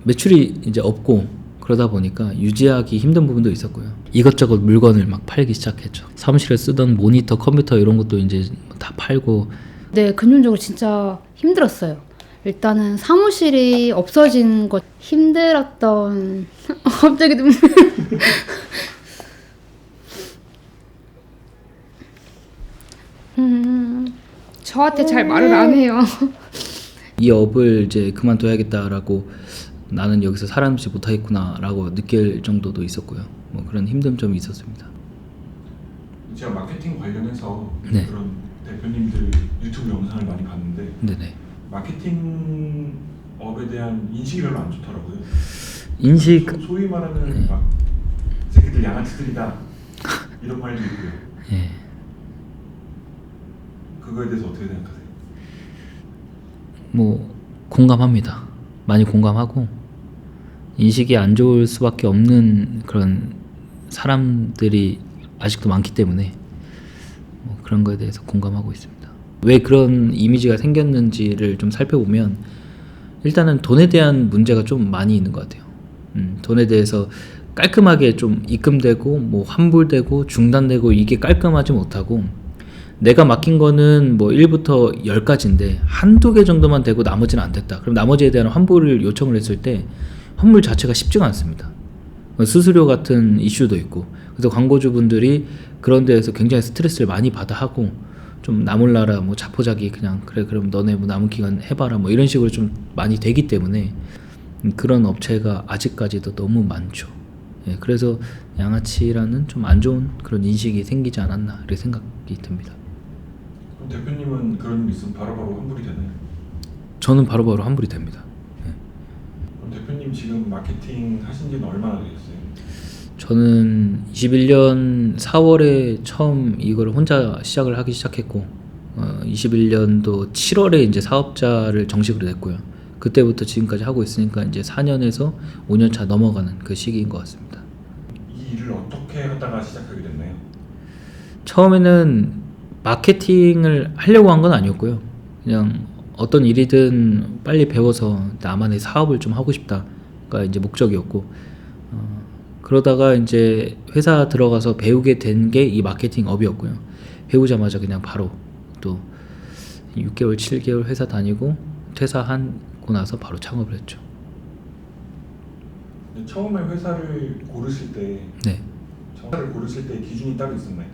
매출이 이제 없고 그러다 보니까 유지하기 힘든 부분도 있었고요. 이것저것 물건을 막 팔기 시작했죠. 사무실에 쓰던 모니터, 컴퓨터 이런 것도 이제 다 팔고. 네, 금전적으로 진짜 힘들었어요. 일단은 사무실이 없어진 것 힘들었던 갑자기 눈물. 저한테 잘 말을 안 해요. 이 업을 이제 그만둬야겠다라고, 나는 여기서 살아남지 못하겠구나라고 느낄 정도도 있었고요. 뭐 그런 힘든 점이 있었습니다. 제가 마케팅 관련해서 네. 그런 대표님들 유튜브 영상을 많이 봤는데 네네. 마케팅 업에 대한 인식이 별로 안 좋더라고요. 인식. 소위 말하는 네. 막 새끼들 양아치들이다 이런 말도 있고요. 예. 그거에 대해서 어떻게 생각하세요? 뭐 공감합니다. 많이 공감하고, 인식이 안 좋을 수밖에 없는 그런 사람들이 아직도 많기 때문에 뭐 그런 거에 대해서 공감하고 있습니다. 왜 그런 이미지가 생겼는지를 좀 살펴보면 일단은 돈에 대한 문제가 좀 많이 있는 것 같아요. 돈에 대해서 깔끔하게 좀 입금되고 뭐 환불되고 중단되고 이게 깔끔하지 못하고, 내가 맡긴 거는 뭐 1부터 10까지인데 한두 개 정도만 되고 나머지는 안 됐다. 그럼 나머지에 대한 환불을 요청을 했을 때 환불 자체가 쉽지가 않습니다. 수수료 같은 이슈도 있고, 그래서 광고주분들이 그런 데에서 굉장히 스트레스를 많이 받아 하고, 좀 나몰라라 뭐 자포자기 그냥 그래 그럼 너네 뭐 남은 기간 해봐라 뭐 이런 식으로 좀 많이 되기 때문에 그런 업체가 아직까지도 너무 많죠. 예, 그래서 양아치라는 좀 안 좋은 그런 인식이 생기지 않았나 이렇게 생각이 듭니다. 그럼 대표님은 그런 일 있으면 바로바로 환불이 되나요? 저는 바로바로 환불이 됩니다. 예. 그럼 대표님 지금 마케팅 하신 지는 얼마나 되셨어요? 저는 21년 4월에 처음 이걸 혼자 시작을 하기 시작했고, 21년도 7월에 이제 사업자를 정식으로 냈고요. 그때부터 지금까지 하고 있으니까 이제 4년에서 5년 차 넘어가는 그 시기인 것 같습니다. 이 일을 어떻게 하다가 시작하게 됐나요? 처음에는 마케팅을 하려고 한 건 아니었고요. 그냥 어떤 일이든 빨리 배워서 나만의 사업을 좀 하고 싶다가 이제 목적이었고, 그러다가 이제 회사 들어가서 배우게 된 게 이 마케팅 업이었고요. 배우자마자 그냥 바로 또 6개월, 7개월 회사 다니고 퇴사하고 나서 바로 창업을 했죠. 처음에 회사를 고르실 때, 네. 회사를 고르실 때 기준이 따로 있었나요?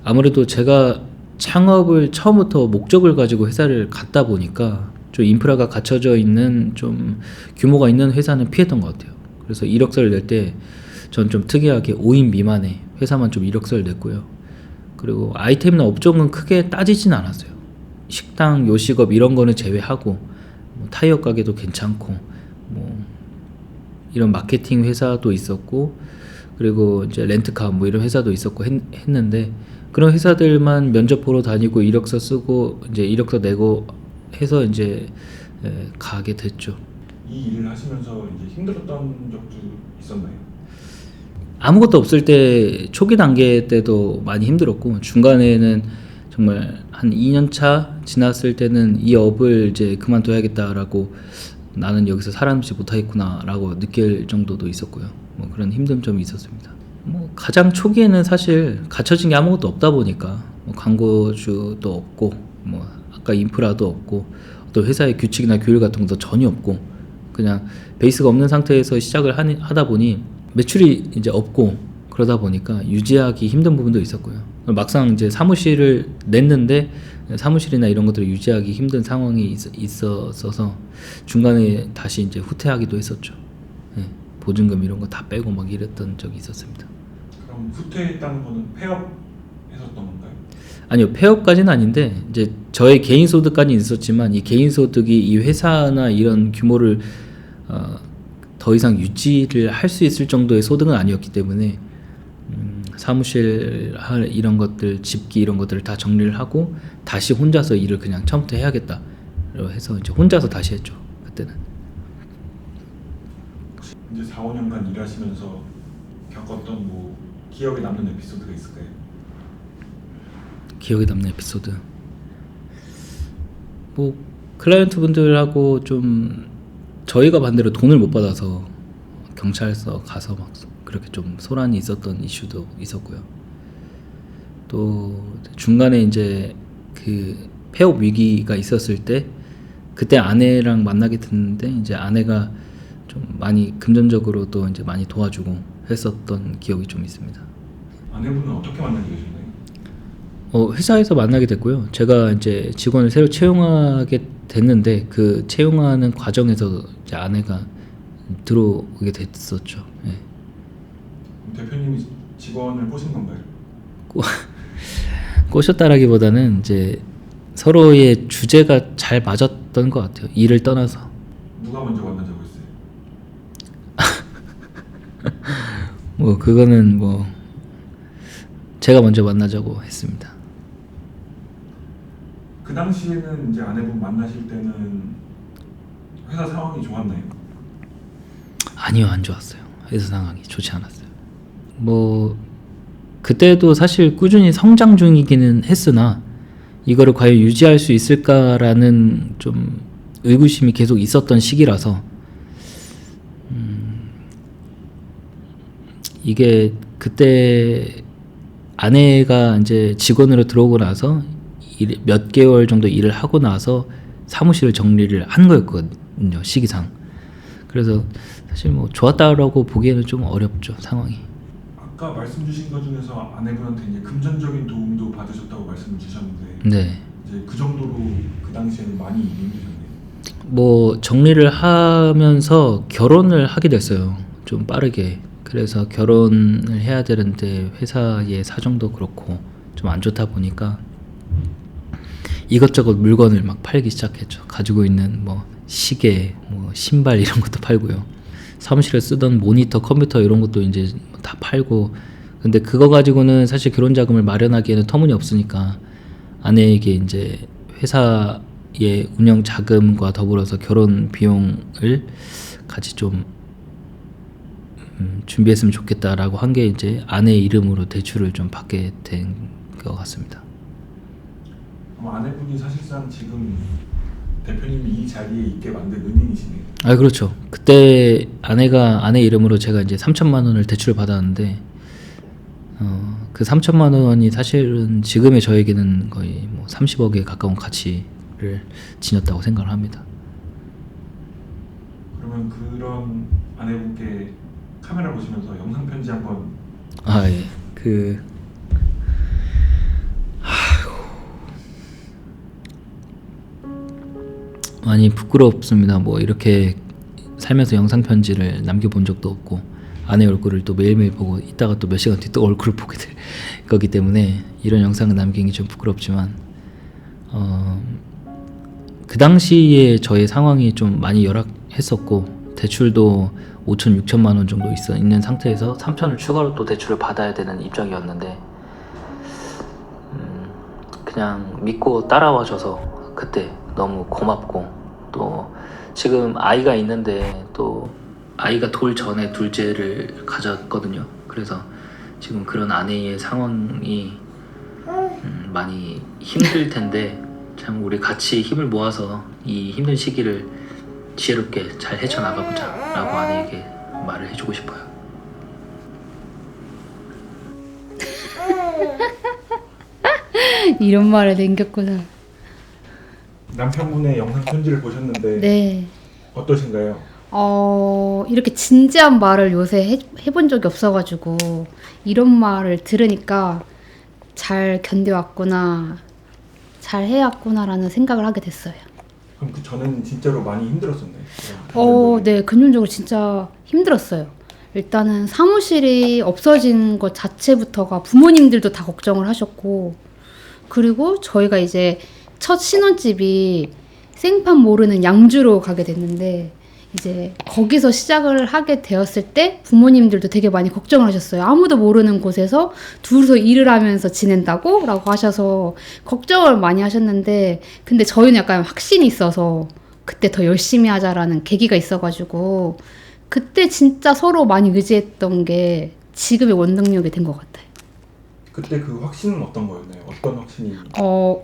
아무래도 제가 창업을 처음부터 목적을 가지고 회사를 갔다 보니까 좀 인프라가 갖춰져 있는 좀 규모가 있는 회사는 피했던 것 같아요. 그래서 이력서를 낼 때 전 좀 특이하게 5인 미만의 회사만 좀 이력서를 냈고요. 그리고 아이템이나 업종은 크게 따지진 않았어요. 식당, 요식업 이런 거는 제외하고 뭐 타이어 가게도 괜찮고 뭐 이런 마케팅 회사도 있었고, 그리고 이제 렌트카 뭐 이런 회사도 있었고 했는데, 그런 회사들만 면접 보러 다니고 이력서 쓰고 이제 이력서 내고 해서 이제 가게 됐죠. 이 일을 하시면서 이제 힘들었던 적도 있었나요? 아무것도 없을 때 초기 단계 때도 많이 힘들었고, 중간에는 정말 한 2년 차 지났을 때는 이 업을 이제 그만둬야겠다라고, 나는 여기서 살아남지 못하겠구나라고 느낄 정도도 있었고요. 뭐 그런 힘든 점이 있었습니다. 뭐 가장 초기에는 사실 갖춰진 게 아무것도 없다 보니까 뭐 광고주도 없고 뭐 아까 인프라도 없고 어떤 회사의 규칙이나 규율 같은 것도 전혀 없고, 그냥 베이스가 없는 상태에서 시작을 하다 보니 매출이 이제 없고 그러다 보니까 유지하기 힘든 부분도 있었고요. 막상 이제 사무실을 냈는데 사무실이나 이런 것들을 유지하기 힘든 상황이 있었어서 중간에 다시 이제 후퇴하기도 했었죠. 네, 보증금 이런 거 다 빼고 막 이랬던 적이 있었습니다. 그럼 후퇴했다는 거는 폐업했었던 건가요? 아니요, 폐업까지는 아닌데 이제 저의 개인 소득까지는 있었지만 이 개인 소득이 이 회사나 이런 규모를 더 이상 유지를 할 수 있을 정도의 소득은 아니었기 때문에 사무실 이런 것들, 집기 이런 것들을 다 정리를 하고 다시 혼자서 일을 그냥 처음부터 해야겠다 해서 이제 혼자서 다시 했죠. 그때는. 이제 4, 5년간 일하시면서 겪었던 뭐 기억에 남는 에피소드가 있을까요? 기억에 남는 에피소드. 뭐 클라이언트 분들하고 좀 저희가 반대로 돈을 못 받아서 경찰서 가서 막 그렇게 좀 소란이 있었던 이슈도 있었고요. 또 중간에 이제 그 폐업 위기가 있었을 때 그때 아내랑 만나게 됐는데 이제 아내가 좀 많이 금전적으로 또 이제 많이 도와주고 했었던 기억이 좀 있습니다. 아내분은 어떻게 만나게 되셨나요? 회사에서 만나게 됐고요. 제가 이제 직원을 새로 채용하게 됐는데 그 채용하는 과정에서 이제 아내가 들어오게 됐었죠. 예. 대표님이 직원을 꼬신 건가요? 꼬셨다라기보다는 이제 서로의 주제가 잘 맞았던 것 같아요. 일을 떠나서. 누가 먼저 만나자고 했어요? 뭐 그거는 뭐 제가 먼저 만나자고 했습니다. 그 당시에는 이제 아내분 만나실 때는 회사 상황이 좋았나요? 아니요, 안 좋았어요. 회사 상황이 좋지 않았어요. 뭐 그때도 사실 꾸준히 성장 중이기는 했으나 이거를 과연 유지할 수 있을까라는 좀 의구심이 계속 있었던 시기라서 이게 그때 아내가 이제 직원으로 들어오고 나서 몇 개월 정도 일을 하고 나서 사무실을 정리를 한 거였거든요, 시기상. 그래서 사실 뭐 좋았다라고 보기에는 좀 어렵죠, 상황이. 아까 말씀 주신 것 중에서 아내분한테 이제 금전적인 도움도 받으셨다고 말씀 주셨는데 네. 이제 그 정도로 그 당시에는 많이 힘드셨네요. 뭐 정리를 하면서 결혼을 하게 됐어요. 좀 빠르게. 그래서 결혼을 해야 되는데 회사의 사정도 그렇고 좀 안 좋다 보니까 이것저것 물건을 막 팔기 시작했죠. 가지고 있는 뭐 시계, 뭐 신발 이런 것도 팔고요. 사무실에 쓰던 모니터, 컴퓨터 이런 것도 이제 다 팔고. 근데 그거 가지고는 사실 결혼 자금을 마련하기에는 터무니없으니까 아내에게 이제 회사의 운영 자금과 더불어서 결혼 비용을 같이 좀 준비했으면 좋겠다라고 한 게 이제 아내 이름으로 대출을 좀 받게 된 것 같습니다. 그럼 아내분이 사실상 지금 대표님이 이 자리에 있게 만든 은인이시네요. 아, 그렇죠. 그때 아내 이름으로 제가 이제 3천만 원을 대출을 받았는데 그 3천만 원이 사실은 지금의 저에게는 거의 뭐 30억에 가까운 가치를 지녔다고 생각을 합니다. 그러면 그런 아내분께 카메라 보시면서 영상 편지 한번. 아, 예. 많이 부끄럽습니다. 뭐 이렇게 살면서 영상 편지를 남겨본 적도 없고 아내 얼굴을 또 매일매일 보고 이따가 또 몇 시간 뒤 또 얼굴을 보게 될 거기 때문에 이런 영상을 남기는 게 좀 부끄럽지만 그 당시에 저의 상황이 좀 많이 열악했었고 대출도 5천, 6천만 원 정도 있는 상태에서 3천을 추가로 또 대출을 받아야 되는 입장이었는데 그냥 믿고 따라와줘서 그때 너무 고맙고 또 지금 아이가 있는데 또 아이가 돌 전에 둘째를 가졌거든요. 그래서 지금 그런 아내의 상황이 많이 힘들 텐데 참 우리 같이 힘을 모아서 이 힘든 시기를 지혜롭게 잘 헤쳐나가보자 라고 아내에게 말을 해주고 싶어요. 이런 말을 남겼구나. 남편분의 영상 편지를 보셨는데 네. 어떠신가요? 이렇게 진지한 말을 요새 해본 적이 없어가지고 이런 말을 들으니까 잘 견뎌왔구나, 잘 해왔구나라는 생각을 하게 됐어요. 그럼 그 전에는 진짜로 많이 힘들었었나요? 네, 금전적으로 진짜 힘들었어요. 일단은 사무실이 없어진 것 자체부터가 부모님들도 다 걱정을 하셨고, 그리고 저희가 이제 첫 신혼집이 생판 모르는 양주로 가게 됐는데 이제 거기서 시작을 하게 되었을 때 부모님들도 되게 많이 걱정을 하셨어요. 아무도 모르는 곳에서 둘이서 일을 하면서 지낸다고? 라고 하셔서 걱정을 많이 하셨는데, 근데 저희는 약간 확신이 있어서 그때 더 열심히 하자라는 계기가 있어가지고 그때 진짜 서로 많이 의지했던 게 지금의 원동력이 된 것 같아요. 그때 그 확신은 어떤 거였나요? 어떤 확신이?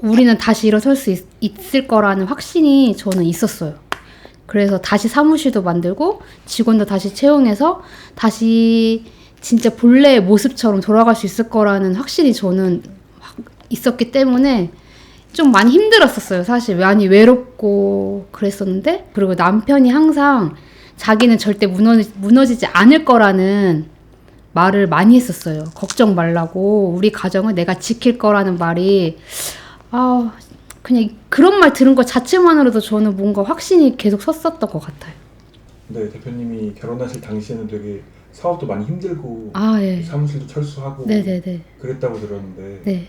우리는 다시 일어설 수 있을 거라는 확신이 저는 있었어요. 그래서 다시 사무실도 만들고 직원도 다시 채용해서 다시 진짜 본래의 모습처럼 돌아갈 수 있을 거라는 확신이 저는 있었기 때문에 좀 많이 힘들었었어요. 사실 많이 외롭고 그랬었는데, 그리고 남편이 항상 자기는 절대 무너지지 않을 거라는 말을 많이 했었어요. 걱정 말라고, 우리 가정은 내가 지킬 거라는 말이, 그냥 그런 말 들은 것 자체만으로도 저는 뭔가 확신이 계속 섰었던 것 같아요. 근데 대표님이 결혼하실 당시에는 되게 사업도 많이 힘들고 예. 사무실도 철수하고 네네네. 그랬다고 들었는데 네.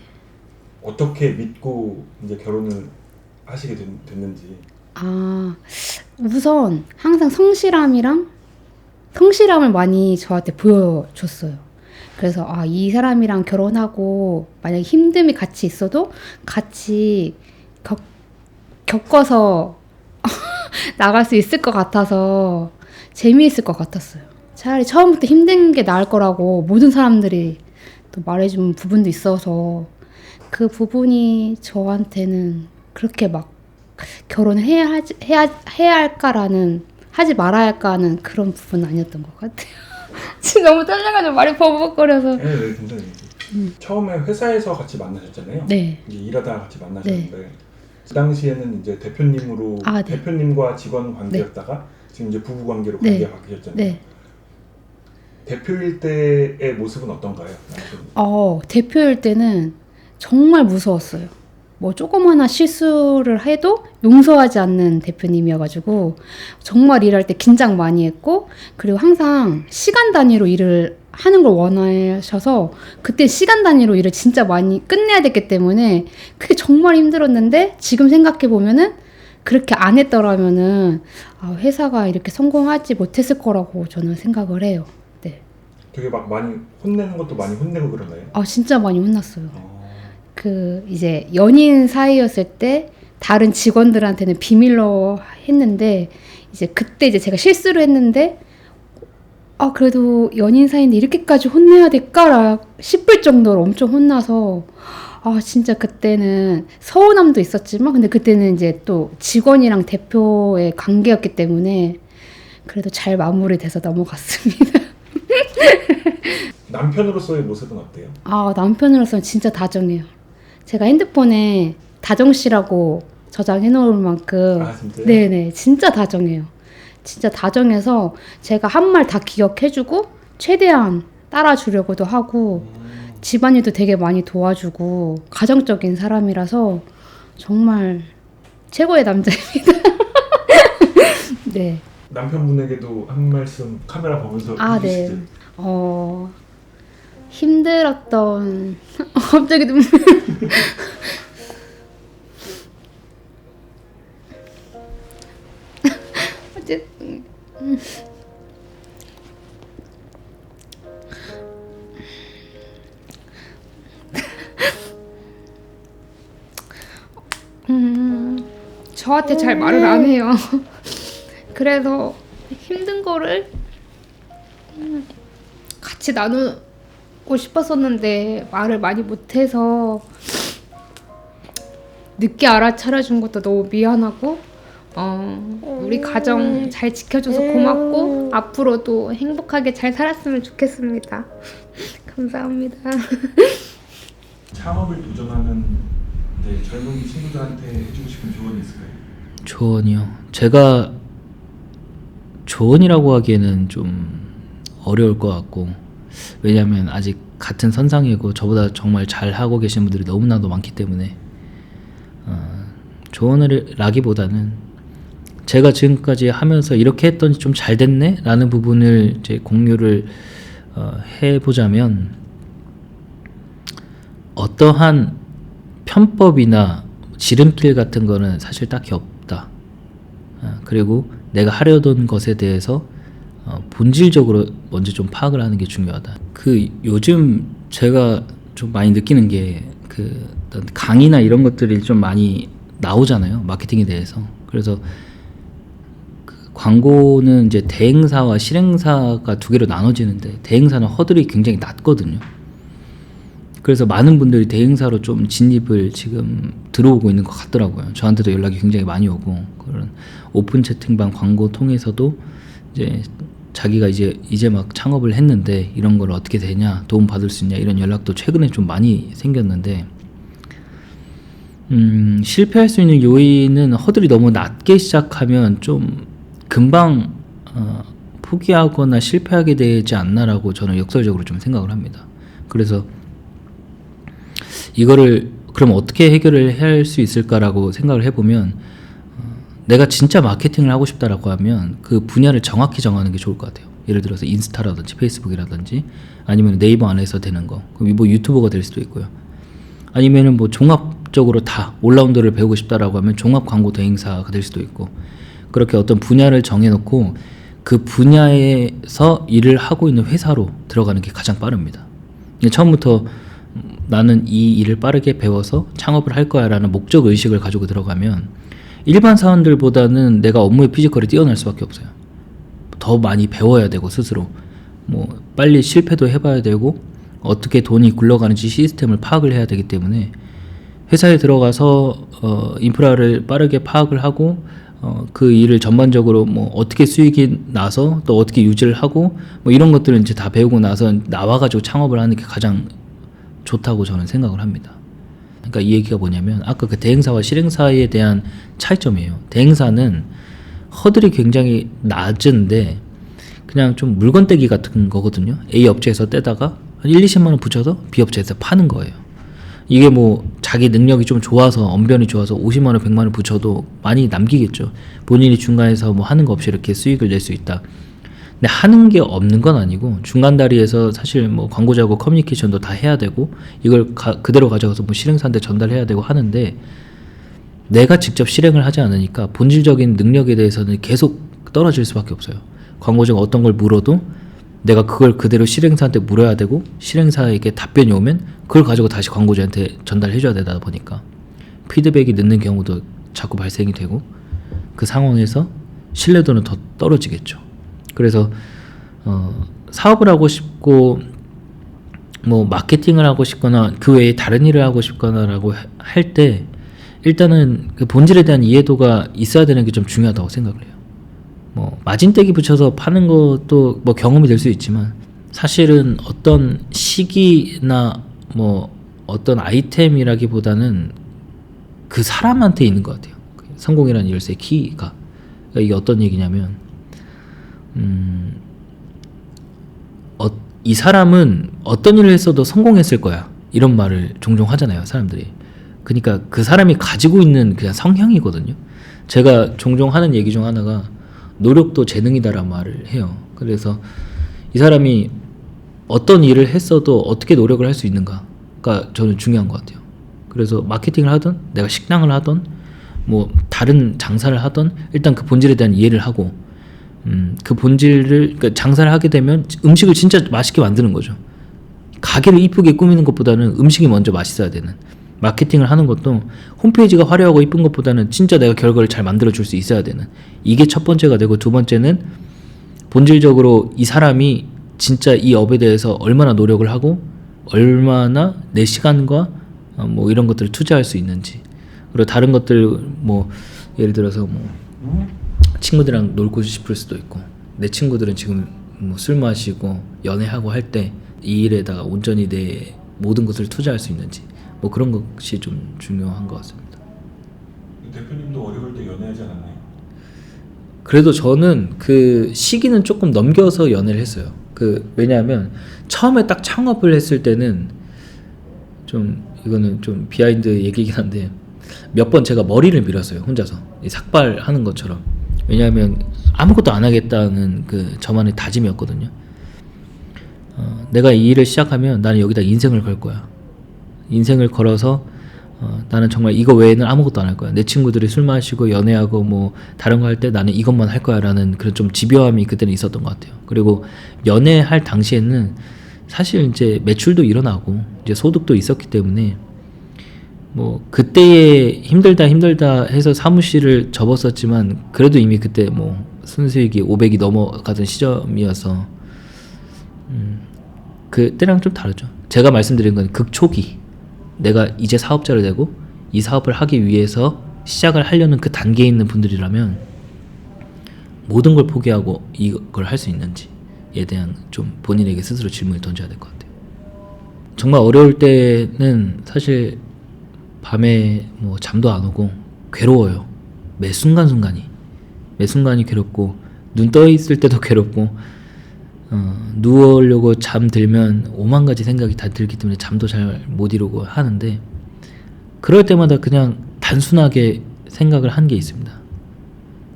어떻게 믿고 이제 결혼을 하시게 됐는지. 우선 항상 성실함을 많이 저한테 보여줬어요. 그래서 이 사람이랑 결혼하고 만약에 힘듦이 같이 있어도 같이 겪어서 나갈 수 있을 것 같아서 재미있을 것 같았어요. 차라리 처음부터 힘든 게 나을 거라고 모든 사람들이 또 말해준 부분도 있어서 그 부분이 저한테는 그렇게 막 결혼을 해야 할까라는, 하지 말아야 할까는 그런 부분은 아니었던 것 같아요. 지금 너무 떨려가지고 말이 버벅거려서. 네, 괜찮아요. 처음에 회사에서 같이 만나셨잖아요. 네. 이제 일하다가 같이 만나셨는데 그 당시에는 이제 대표님으로 네. 대표님과 직원 관계였다가 지금 이제 부부 관계로 네. 관계가 바뀌셨잖아요. 네. 대표일 때의 모습은 어떤가요? 남편이? 대표일 때는 정말 무서웠어요. 뭐 조그마한 실수를 해도 용서하지 않는 대표님이어가지고 정말 일할 때 긴장 많이 했고, 그리고 항상 시간 단위로 일을 하는 걸 원하셔서 그때 시간 단위로 일을 진짜 많이 끝내야 됐기 때문에 그게 정말 힘들었는데, 지금 생각해 보면은 그렇게 안 했더라면은 회사가 이렇게 성공하지 못했을 거라고 저는 생각을 해요. 네. 되게 막 많이 혼내는 것도 많이 혼내고 그러나요? 진짜 많이 혼났어요. 이제 연인 사이였을 때 다른 직원들한테는 비밀로 했는데, 이제 그때 이제 제가 실수를 했는데, 그래도 연인 사이인데 이렇게까지 혼내야 될까 싶을 정도로 엄청 혼나서, 진짜 그때는 서운함도 있었지만, 근데 그때는 이제 또 직원이랑 대표의 관계였기 때문에 그래도 잘 마무리돼서 넘어갔습니다. 남편으로서의 모습은 어때요? 남편으로서는 진짜 다정해요. 제가 핸드폰에 다정씨라고 저장해 놓을 만큼. 진짜요? 네네, 진짜 다정해요. 진짜 다정해서 제가 한 말 다 기억해주고 최대한 따라주려고도 하고 집안일도 되게 많이 도와주고 가정적인 사람이라서 정말 최고의 남자입니다. 네. 남편분에게도 한 말씀 카메라 보면서 해주시죠. 네. 힘들었던 갑자기 눈물. 어쨌든 저한테 잘 말을 안 해요. 그래서 힘든 거를 같이 나누고 싶었었는데 말을 많이 못해서 늦게 알아차려준 것도 너무 미안하고, 우리 가정 잘 지켜줘서 고맙고 앞으로도 행복하게 잘 살았으면 좋겠습니다. 감사합니다. 창업을 도전하는 젊은 친구들한테 해주고 싶은 조언이 있을까요? 조언이요. 제가 조언이라고 하기에는 좀 어려울 것 같고, 왜냐하면 아직 같은 선상이고 저보다 정말 잘 하고 계신 분들이 너무나도 많기 때문에 조언을 라기보다는 제가 지금까지 하면서 이렇게 했더니 좀 잘 됐네 라는 부분을 이제 공유를 해보자면, 어떠한 편법이나 지름길 같은 거는 사실 딱히 없다. 그리고 내가 하려던 것에 대해서 본질적으로 먼저 좀 파악을 하는 게 중요하다. 요즘 제가 좀 많이 느끼는 게 어떤 강의나 이런 것들이 좀 많이 나오잖아요, 마케팅에 대해서. 그래서 광고는 이제 대행사와 실행사가 두 개로 나눠지는데, 대행사는 허들이 굉장히 낮거든요. 그래서 많은 분들이 대행사로 좀 진입을 지금 들어오고 있는 것 같더라고요. 저한테도 연락이 굉장히 많이 오고, 그런 오픈 채팅방 광고 통해서도 이제 자기가 이제 막 창업을 했는데 이런 걸 어떻게 되냐, 도움 받을 수 있냐, 이런 연락도 최근에 좀 많이 생겼는데, 실패할 수 있는 요인은 허들이 너무 낮게 시작하면 좀 금방 포기하거나 실패하게 되지 않나라고 저는 역설적으로 좀 생각을 합니다. 그래서 이거를 그럼 어떻게 해결을 할 수 있을까라고 생각을 해보면, 내가 진짜 마케팅을 하고 싶다라고 하면 그 분야를 정확히 정하는 게 좋을 것 같아요. 예를 들어서 인스타라든지 페이스북이라든지, 아니면 네이버 안에서 되는 거, 그럼 뭐 유튜버가 될 수도 있고요. 아니면은 뭐 종합적으로 다 올라운더를 배우고 싶다라고 하면 종합 광고 대행사가 될 수도 있고, 그렇게 어떤 분야를 정해놓고 그 분야에서 일을 하고 있는 회사로 들어가는 게 가장 빠릅니다. 처음부터 나는 이 일을 빠르게 배워서 창업을 할 거야 라는 목적 의식을 가지고 들어가면 일반 사원들보다는 내가 업무의 피지컬이 뛰어날 수밖에 없어요. 더 많이 배워야 되고, 스스로 뭐 빨리 실패도 해봐야 되고, 어떻게 돈이 굴러가는지 시스템을 파악을 해야 되기 때문에 회사에 들어가서 인프라를 빠르게 파악을 하고, 그 일을 전반적으로 뭐 어떻게 수익이 나서 또 어떻게 유지를 하고, 뭐 이런 것들은 이제 다 배우고 나서 나와가지고 창업을 하는 게 가장 좋다고 저는 생각을 합니다. 그러니까 이 얘기가 뭐냐면, 아까 그 대행사와 실행사에 대한 차이점이에요. 대행사는 허들이 굉장히 낮은데 그냥 좀 물건 떼기 같은 거거든요. A 업체에서 떼다가 한 1, 20만 원 붙여서 B 업체에서 파는 거예요. 이게 뭐 자기 능력이 좀 좋아서, 언변이 좋아서 50만 원, 100만 원 붙여도 많이 남기겠죠. 본인이 중간에서 뭐 하는 거 없이 이렇게 수익을 낼 수 있다. 근데 하는 게 없는 건 아니고, 중간 다리에서 사실 뭐 광고자고 커뮤니케이션도 다 해야 되고, 이걸 그대로 가져가서 뭐 실행사한테 전달해야 되고 하는데, 내가 직접 실행을 하지 않으니까 본질적인 능력에 대해서는 계속 떨어질 수밖에 없어요. 광고자가 어떤 걸 물어도 내가 그걸 그대로 실행사한테 물어야 되고, 실행사에게 답변이 오면 그걸 가지고 다시 광고주한테 전달해줘야 되다 보니까 피드백이 늦는 경우도 자꾸 발생이 되고, 그 상황에서 신뢰도는 더 떨어지겠죠. 그래서 사업을 하고 싶고 뭐 마케팅을 하고 싶거나 그 외에 다른 일을 하고 싶거나라고 할 때 일단은 그 본질에 대한 이해도가 있어야 되는 게 좀 중요하다고 생각을 해요. 뭐 마진떼기 붙여서 파는 것도 뭐 경험이 될 수 있지만, 사실은 어떤 시기나 뭐 어떤 아이템이라기보다는 그 사람한테 있는 것 같아요. 성공이라는 열쇠의 키가. 그러니까 이게 어떤 얘기냐면, 이 사람은 어떤 일을 했어도 성공했을 거야, 이런 말을 종종 하잖아요, 사람들이. 그러니까 그 사람이 가지고 있는 그냥 성향이거든요. 제가 종종 하는 얘기 중 하나가 노력도 재능이다라는 말을 해요. 그래서 이 사람이 어떤 일을 했어도 어떻게 노력을 할 수 있는가가 저는 중요한 것 같아요. 그래서 마케팅을 하든 내가 식당을 하든 뭐 다른 장사를 하든 일단 그 본질에 대한 이해를 하고, 그 본질을, 그러니까 장사를 하게 되면 음식을 진짜 맛있게 만드는 거죠. 가게를 이쁘게 꾸미는 것보다는 음식이 먼저 맛있어야 되는, 마케팅을 하는 것도 홈페이지가 화려하고 이쁜 것보다는 진짜 내가 결과를 잘 만들어 줄 수 있어야 되는, 이게 첫 번째가 되고, 두 번째는 본질적으로 이 사람이 진짜 이 업에 대해서 얼마나 노력을 하고 얼마나 내 시간과 뭐 이런 것들을 투자할 수 있는지, 그리고 다른 것들 뭐 예를 들어서 뭐 친구들이랑 놀고 싶을 수도 있고, 내 친구들은 지금 뭐 술 마시고 연애하고 할 때 이 일에다가 온전히 내 모든 것을 투자할 수 있는지, 뭐 그런 것이 좀 중요한 것 같습니다. 대표님도 어려울 때 연애하지 않았나요? 그래도 저는 그 시기는 조금 넘겨서 연애를 했어요. 왜냐하면 처음에 딱 창업을 했을 때는 좀, 이거는 좀 비하인드 얘기긴 한데, 몇 번 제가 머리를 밀었어요, 혼자서. 이 삭발하는 것처럼. 왜냐하면 아무것도 안 하겠다는 그 저만의 다짐이었거든요. 내가 이 일을 시작하면 나는 여기다 인생을 걸 거야. 인생을 걸어서 나는 정말 이거 외에는 아무것도 안 할 거야. 내 친구들이 술 마시고 연애하고 뭐 다른 거 할 때 나는 이것만 할 거야 라는 그런 좀 집요함이 그때는 있었던 것 같아요. 그리고 연애할 당시에는 사실 이제 매출도 일어나고 이제 소득도 있었기 때문에 뭐 그때에 힘들다 해서 사무실을 접었었지만, 그래도 이미 그때 뭐 순수익이 500이 넘어가던 시점이어서 그때랑 좀 다르죠. 제가 말씀드린 건 극초기, 내가 이제 사업자를 되고 이 사업을 하기 위해서 시작을 하려는 그 단계에 있는 분들이라면 모든 걸 포기하고 이걸 할 수 있는지에 대한 좀 본인에게 스스로 질문을 던져야 될 것 같아요. 정말 어려울 때는 사실 밤에 뭐 잠도 안 오고 괴로워요. 매 순간순간이 괴롭고, 눈 떠 있을 때도 괴롭고, 누우려고 잠들면 5만 가지 생각이 다 들기 때문에 잠도 잘 못 이루고 하는데, 그럴 때마다 그냥 단순하게 생각을 한 게 있습니다.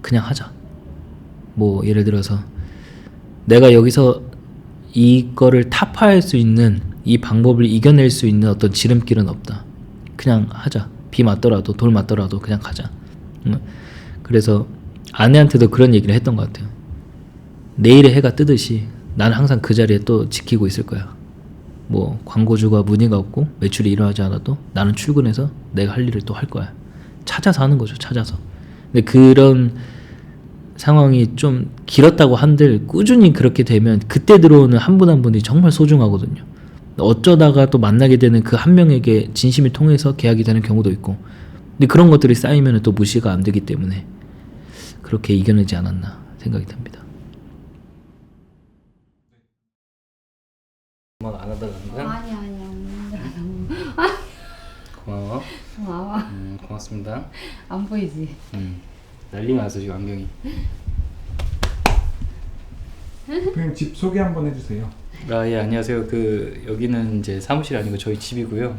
그냥 하자. 뭐 예를 들어서 내가 여기서 이거를 타파할 수 있는, 이 방법을 이겨낼 수 있는 어떤 지름길은 없다. 그냥 하자. 비 맞더라도 돌 맞더라도 그냥 가자. 그래서 아내한테도 그런 얘기를 했던 것 같아요. 내일의 해가 뜨듯이 나는 항상 그 자리에 또 지키고 있을 거야. 뭐 광고주가 문의가 없고 매출이 일어나지 않아도 나는 출근해서 내가 할 일을 또 할 거야. 찾아서 하는 거죠. 찾아서. 근데 그런 상황이 좀 길었다고 한들 꾸준히 그렇게 되면 그때 들어오는 한 분 한 분이 정말 소중하거든요. 어쩌다가 또 만나게 되는 그 한 명에게 진심이 통해서 계약이 되는 경우도 있고, 근데 그런 것들이 쌓이면 또 무시가 안 되기 때문에 그렇게 이겨내지 않았나 생각이 듭니다. 고마워. 안 하다가 아니. 고마워. 고마워. 고맙습니다. 안 보이지? 난리 나서 지금 안경이. 대표님 집 소개 한번 해주세요. 예, 안녕하세요. 여기는 이제 사무실 아니고 저희 집이고요.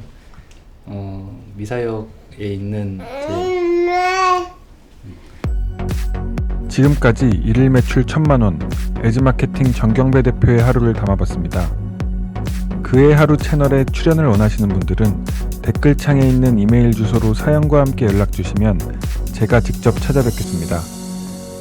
미사역에 있는 지금까지 일일 매출 1,000만원 에즈마케팅 정경배 대표의 하루를 담아봤습니다. 그의 하루 채널에 출연을 원하시는 분들은 댓글창에 있는 이메일 주소로 사연과 함께 연락 주시면 제가 직접 찾아뵙겠습니다.